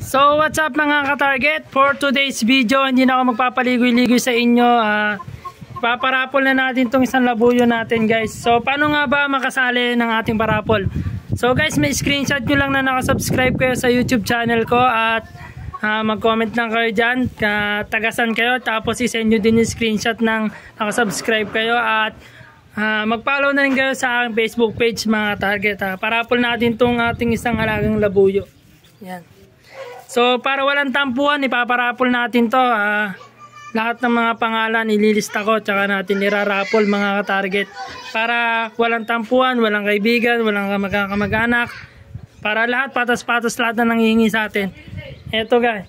So what's up mga ka-target? For today's video, hindi na ako magpapaligoy-ligoy sa inyo. Paparapol na natin itong isang labuyo natin guys. So paano nga ba makasali ng ating parapol? So guys, may screenshot nyo lang na nakasubscribe kayo sa YouTube channel ko. At mag-comment lang kayo dyan, tagasan kayo. Tapos isend nyo din yung screenshot ng nakasubscribe kayo. At mag-follow na rin kayo sa aking Facebook page mga target. Parapol natin itong ating isang alagang labuyo. Yan. So para walang tampuhan, ipaparapol natin to. Lahat ng mga pangalan ililista ko, tsaka natin irarapol mga ka-target. Para walang tampuhan, walang kaibigan, walang kamag-anak. Para lahat, patas-patas lahat na nanghihingi sa atin. Eto guys,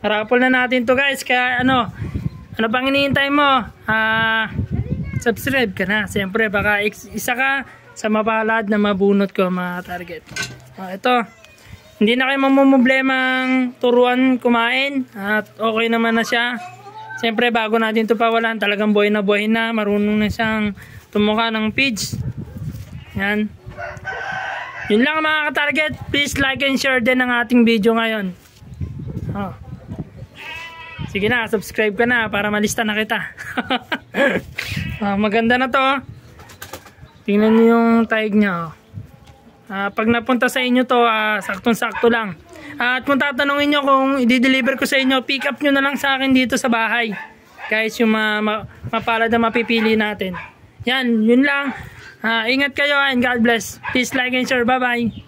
rapol na natin to guys. Kaya ano pang hinihintay mo? Subscribe ka na. Siyempre baka isa ka sa mapalad na mabunot ko mga target. Ito, hindi na kayo mamumoblemang turuan kumain. At okay naman na siya. Siyempre bago natin ito pawalan, talagang buhay na, marunong na siyang tumuka ng feeds. Yan. Yun lang mga ka-target. Please like and share din ang ating video ngayon. Sige na, subscribe ka na para malista na kita. Maganda na to. Tingnan niyo yung taig niya. Pag napunta sa inyo to, saktong-sakto lang. At kung tatanungin nyo kung i-deliver ko sa inyo, pick up nyo na lang sa akin dito sa bahay. Guys, yung mapalad na mapipili natin. Yan, yun lang. Ingat kayo and God bless. Please like and share. Bye-bye.